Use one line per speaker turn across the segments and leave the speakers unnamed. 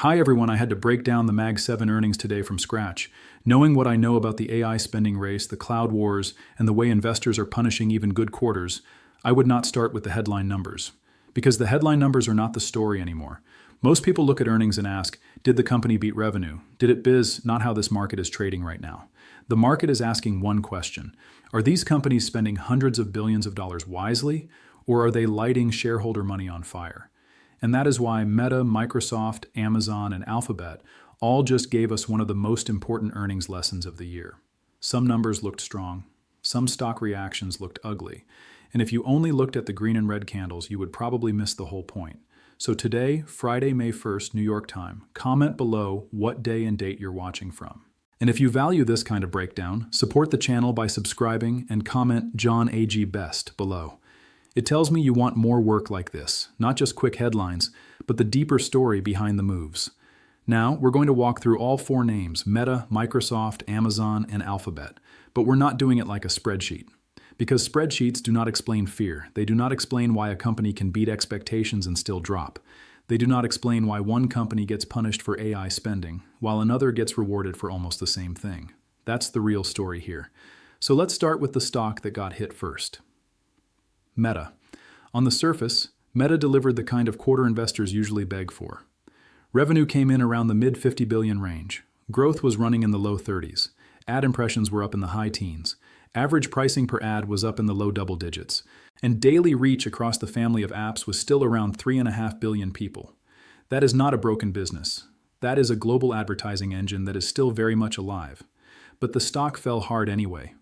Hi everyone, I had to break down the Mag 7 earnings today from scratch. Knowing what I know about the AI spending race, the cloud wars, and the way investors are punishing even good quarters, I would not start with the headline numbers. Because the headline numbers are not the story anymore. Most people look at earnings and ask, did the company beat revenue? Did it biz? Not how this market is trading right now. The market is asking one question. Are these companies spending hundreds of billions of dollars wisely, or are they lighting shareholder money on fire? And that is why Meta, Microsoft, Amazon, and Alphabet all just gave us one of the most important earnings lessons of the year. Some numbers looked strong. Some stock reactions looked ugly. And if you only looked at the green and red candles, you would probably miss the whole point. So today, Friday, May 1st, New York time, comment below what day and date you're watching from. And if you value this kind of breakdown, support the channel by subscribing and comment John AG Best below. It tells me you want more work like this, not just quick headlines, but the deeper story behind the moves. Now, we're going to walk through all four names, Meta, Microsoft, Amazon, and Alphabet, but we're not doing it like a spreadsheet. Because spreadsheets do not explain fear. They do not explain why a company can beat expectations and still drop. They do not explain why one company gets punished for AI spending, while another gets rewarded for almost the same thing. That's the real story here. So let's start with the stock that got hit first. Meta. On the surface, Meta delivered the kind of quarter investors usually beg for. Revenue came in around the mid-50 billion range. Growth was running in the low 30s. Ad impressions were up in the high teens. Average pricing per ad was up in the low double digits. And daily reach across the family of apps was still around 3.5 billion people. That is not a broken business. That is a global advertising engine that is still very much alive. But the stock fell hard anyway.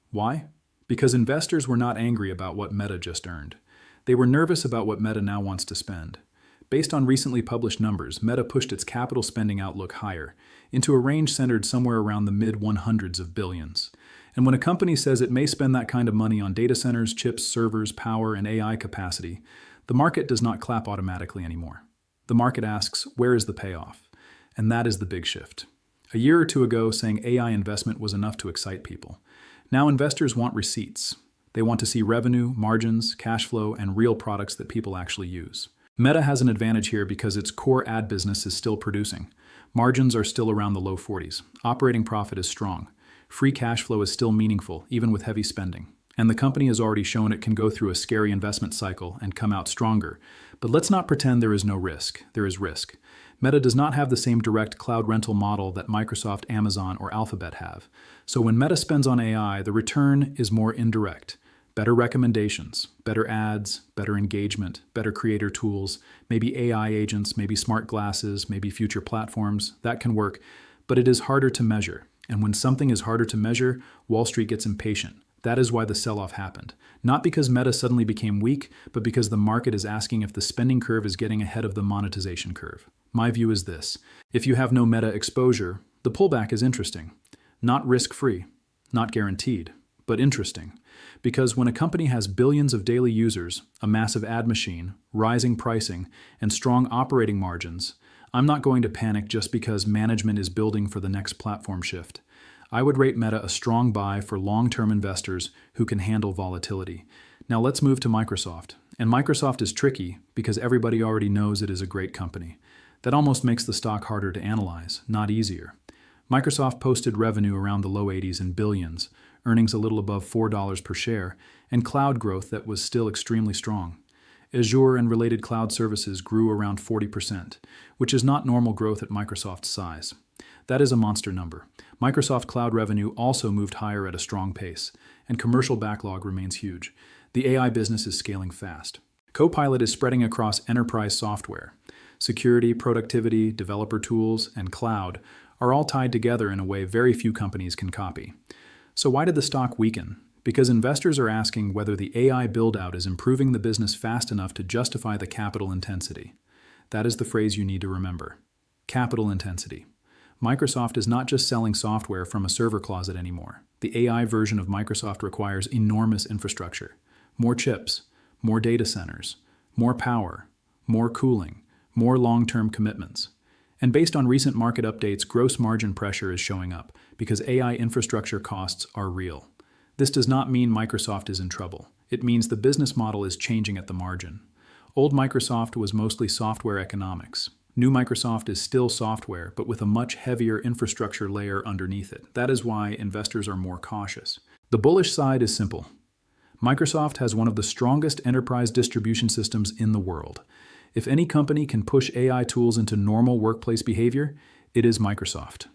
Why? Because investors were not angry about what Meta just earned. They were nervous about what Meta now wants to spend. Based on recently published numbers, Meta pushed its capital spending outlook higher, into a range centered somewhere around the mid-100s of billions. And when a company says it may spend that kind of money on data centers, chips, servers, power, and AI capacity, the market does not clap automatically anymore. The market asks, where is the payoff? And that is the big shift. A year or two ago, saying AI investment was enough to excite people. Now investors want receipts. They want to see revenue, margins, cash flow, and real products that people actually use. Meta has an advantage here because its core ad business is still producing. Margins are still around the low 40s. Operating profit is strong. Free cash flow is still meaningful, even with heavy spending. And the company has already shown it can go through a scary investment cycle and come out stronger. But let's not pretend there is no risk. There is risk. Meta does not have the same direct cloud rental model that Microsoft, Amazon, or Alphabet have. So when Meta spends on AI, the return is more indirect. Better recommendations, better ads, better engagement, better creator tools, maybe AI agents, maybe smart glasses, maybe future platforms. That can work, but it is harder to measure. And when something is harder to measure, Wall Street gets impatient. That is why the sell-off happened. Not because Meta suddenly became weak, but because the market is asking if the spending curve is getting ahead of the monetization curve. My view is this. If you have no Meta exposure, the pullback is interesting. Not risk-free, not guaranteed, but interesting. Because when a company has billions of daily users, a massive ad machine, rising pricing, and strong operating margins, I'm not going to panic just because management is building for the next platform shift. I would rate Meta a strong buy for long-term investors who can handle volatility. Now let's move to Microsoft. And Microsoft is tricky because everybody already knows it is a great company. That almost makes the stock harder to analyze, not easier. Microsoft posted revenue around the low 80s in billions, earnings a little above $4 per share, and cloud growth that was still extremely strong. Azure and related cloud services grew around 40%, which is not normal growth at Microsoft's size. That is a monster number. Microsoft Cloud revenue also moved higher at a strong pace, and commercial backlog remains huge. The AI business is scaling fast. Copilot is spreading across enterprise software. Security, productivity, developer tools, and cloud are all tied together in a way very few companies can copy. So why did the stock weaken? Because investors are asking whether the AI build-out is improving the business fast enough to justify the capital intensity. That is the phrase you need to remember. Capital intensity. Microsoft is not just selling software from a server closet anymore. The AI version of Microsoft requires enormous infrastructure. More chips, more data centers, more power, more cooling, more long-term commitments. And based on recent market updates, gross margin pressure is showing up because AI infrastructure costs are real. This does not mean Microsoft is in trouble. It means the business model is changing at the margin. Old Microsoft was mostly software economics. New Microsoft is still software, but with a much heavier infrastructure layer underneath it. That is why investors are more cautious. The bullish side is simple. Microsoft has one of the strongest enterprise distribution systems in the world. If any company can push AI tools into normal workplace behavior, it is Microsoft.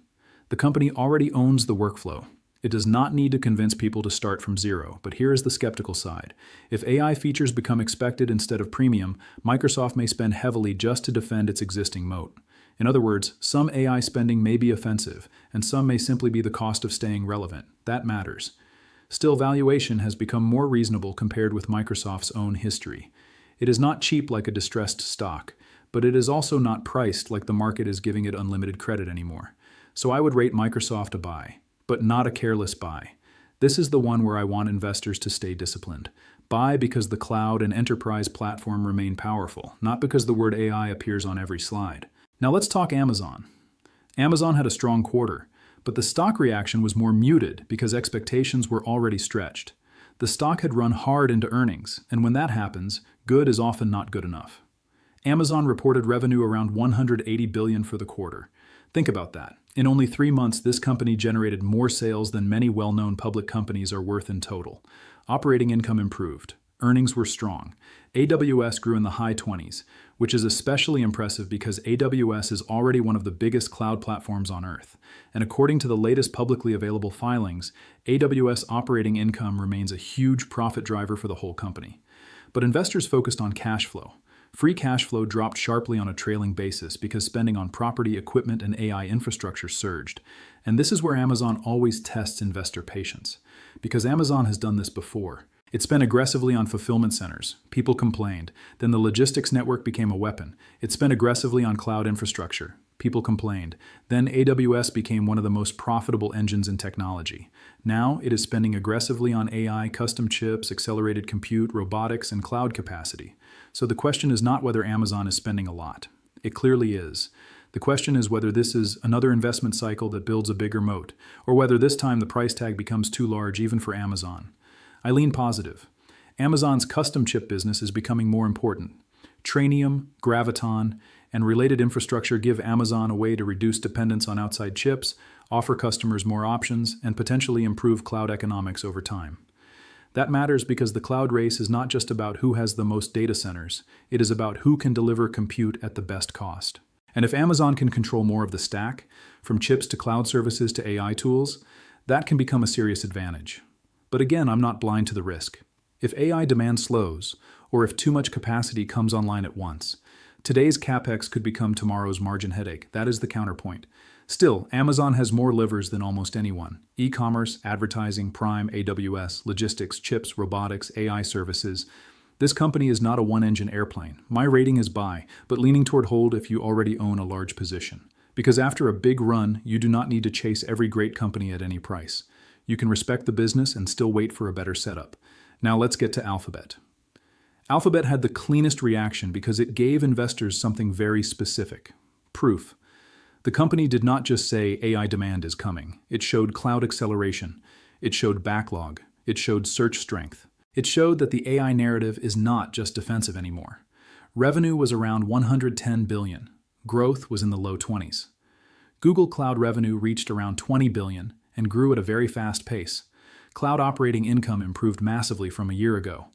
The company already owns the workflow. It does not need to convince people to start from zero, but here is the skeptical side. If AI features become expected instead of premium, Microsoft may spend heavily just to defend its existing moat. In other words, some AI spending may be offensive, and some may simply be the cost of staying relevant. That matters. Still, valuation has become more reasonable compared with Microsoft's own history. It is not cheap like a distressed stock, but it is also not priced like the market is giving it unlimited credit anymore. So I would rate Microsoft a buy, but not a careless buy. This is the one where I want investors to stay disciplined. Buy because the cloud and enterprise platform remain powerful, not because the word AI appears on every slide. Now let's talk Amazon. Amazon had a strong quarter, but the stock reaction was more muted because expectations were already stretched. The stock had run hard into earnings, and when that happens, good is often not good enough. Amazon reported revenue around $180 billion for the quarter. Think about that. In only 3 months, this company generated more sales than many well-known public companies are worth in total. Operating income improved. Earnings were strong. AWS grew in the high 20s, which is especially impressive because AWS is already one of the biggest cloud platforms on Earth. And according to the latest publicly available filings, AWS operating income remains a huge profit driver for the whole company. But investors focused on cash flow. Free cash flow dropped sharply on a trailing basis because spending on property, equipment, and AI infrastructure surged. And this is where Amazon always tests investor patience. Because Amazon has done this before. It spent aggressively on fulfillment centers. People complained. Then the logistics network became a weapon. It spent aggressively on cloud infrastructure. People complained. Then AWS became one of the most profitable engines in technology. Now it is spending aggressively on AI, custom chips, accelerated compute, robotics, and cloud capacity. So the question is not whether Amazon is spending a lot. It clearly is. The question is whether this is another investment cycle that builds a bigger moat, or whether this time the price tag becomes too large even for Amazon. I lean positive. Amazon's custom chip business is becoming more important. Trainium, Graviton, and related infrastructure give Amazon a way to reduce dependence on outside chips, offer customers more options, and potentially improve cloud economics over time. That matters because the cloud race is not just about who has the most data centers, it is about who can deliver compute at the best cost. And if Amazon can control more of the stack, from chips to cloud services to AI tools, that can become a serious advantage. But again, I'm not blind to the risk. If AI demand slows, or if too much capacity comes online at once, today's capex could become tomorrow's margin headache. That is the counterpoint. Still, Amazon has more levers than almost anyone. E-commerce, advertising, Prime, AWS, logistics, chips, robotics, AI services. This company is not a one-engine airplane. My rating is buy, but leaning toward hold if you already own a large position. Because after a big run, you do not need to chase every great company at any price. You can respect the business and still wait for a better setup. Now let's get to Alphabet. Alphabet had the cleanest reaction because it gave investors something very specific. Proof. The company did not just say AI demand is coming. It showed cloud acceleration. It showed backlog. It showed search strength. It showed that the AI narrative is not just defensive anymore. Revenue was around $110 billion. Growth was in the low 20s. Google Cloud revenue reached around $20 billion and grew at a very fast pace. Cloud operating income improved massively from a year ago,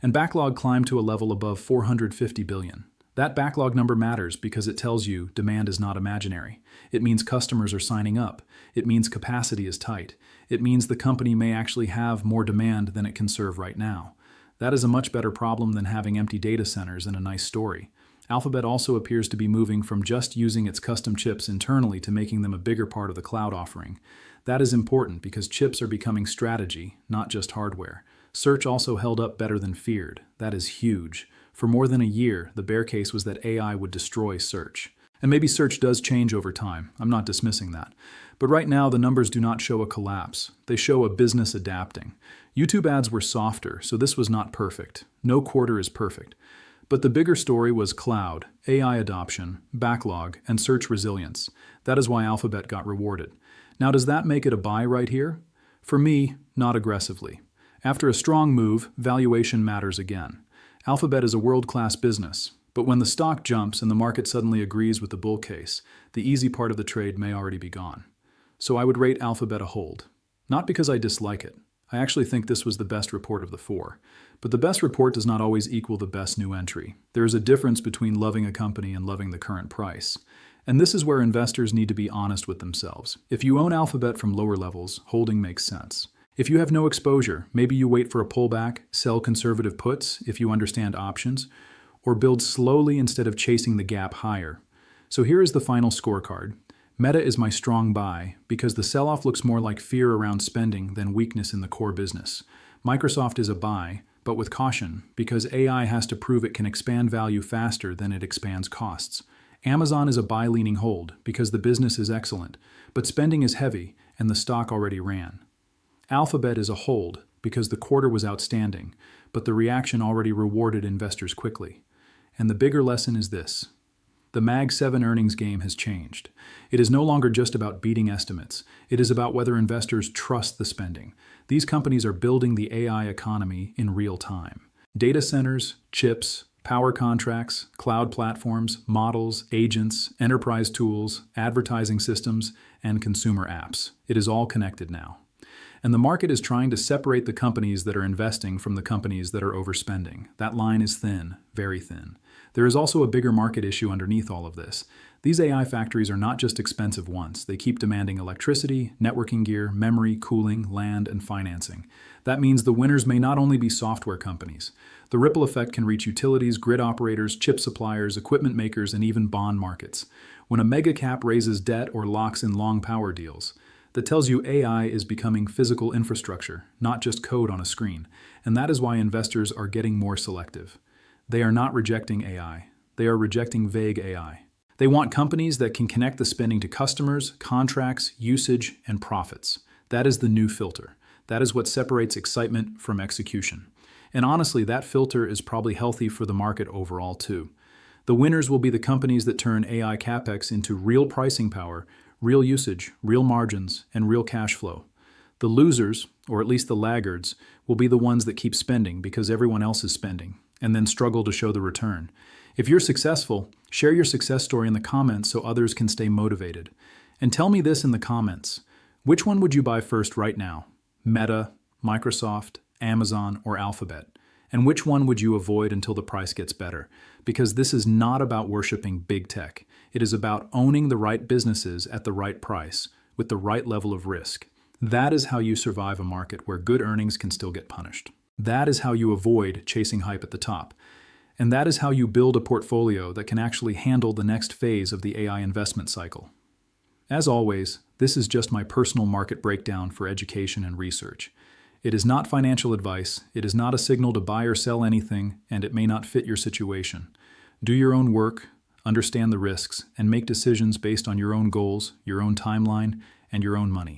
and backlog climbed to a level above $450 billion. That backlog number matters because it tells you demand is not imaginary. It means customers are signing up. It means capacity is tight. It means the company may actually have more demand than it can serve right now. That is a much better problem than having empty data centers and a nice story. Alphabet also appears to be moving from just using its custom chips internally to making them a bigger part of the cloud offering. That is important because chips are becoming strategy, not just hardware. Search also held up better than feared. That is huge. For more than a year, the bear case was that AI would destroy search. And maybe search does change over time. I'm not dismissing that. But right now, the numbers do not show a collapse. They show a business adapting. YouTube ads were softer, so this was not perfect. No quarter is perfect. But the bigger story was cloud, AI adoption, backlog, and search resilience. That is why Alphabet got rewarded. Now, does that make it a buy right here? For me, not aggressively. After a strong move, valuation matters again. Alphabet is a world-class business, But when the stock jumps and the market suddenly agrees with the bull case, the easy part of the trade may already be gone. So I would rate Alphabet a hold. Not because I dislike it. I actually think this was the best report of the four. But the best report does not always equal the best new entry. There is a difference between loving a company and loving the current price. And this is where investors need to be honest with themselves. If you own Alphabet from lower levels, holding makes sense. If you have no exposure, maybe you wait for a pullback, sell conservative puts if you understand options, or build slowly instead of chasing the gap higher. So here is the final scorecard. Meta is my strong buy because the sell-off looks more like fear around spending than weakness in the core business. Microsoft is a buy, but with caution, because AI has to prove it can expand value faster than it expands costs. Amazon is a buy-leaning hold because the business is excellent, but spending is heavy and the stock already ran. Alphabet is a hold because the quarter was outstanding, but the reaction already rewarded investors quickly. And the bigger lesson is this. The Mag 7 earnings game has changed. It is no longer just about beating estimates. It is about whether investors trust the spending. These companies are building the AI economy in real time. Data centers, chips, power contracts, cloud platforms, models, agents, enterprise tools, advertising systems, and consumer apps. It is all connected now. And the market is trying to separate the companies that are investing from the companies that are overspending. That line is thin, very thin. There is also a bigger market issue underneath all of this. These AI factories are not just expensive ones. They keep demanding electricity, networking gear, memory, cooling, land, and financing. That means the winners may not only be software companies. The ripple effect can reach utilities, grid operators, chip suppliers, equipment makers, and even bond markets. When a mega cap raises debt or locks in long power deals, that tells you AI is becoming physical infrastructure, not just code on a screen. And that is why investors are getting more selective. They are not rejecting AI. They are rejecting vague AI. They want companies that can connect the spending to customers, contracts, usage, and profits. That is the new filter. That is what separates excitement from execution. And honestly, that filter is probably healthy for the market overall too. The winners will be the companies that turn AI capex into real pricing power, real usage, real margins, and real cash flow. The losers, or at least the laggards, will be the ones that keep spending because everyone else is spending, and then struggle to show the return. If you're successful, share your success story in the comments so others can stay motivated. And tell me this in the comments. Which one would you buy first right now? Meta, Microsoft, Amazon, or Alphabet? And which one would you avoid until the price gets better? Because this is not about worshiping big tech. It is about owning the right businesses at the right price, with the right level of risk. That is how you survive a market where good earnings can still get punished. That is how you avoid chasing hype at the top. And that is how you build a portfolio that can actually handle the next phase of the AI investment cycle. As always, this is just my personal market breakdown for education and research. It is not financial advice, it is not a signal to buy or sell anything, and it may not fit your situation. Do your own work, understand the risks, and make decisions based on your own goals, your own timeline, and your own money.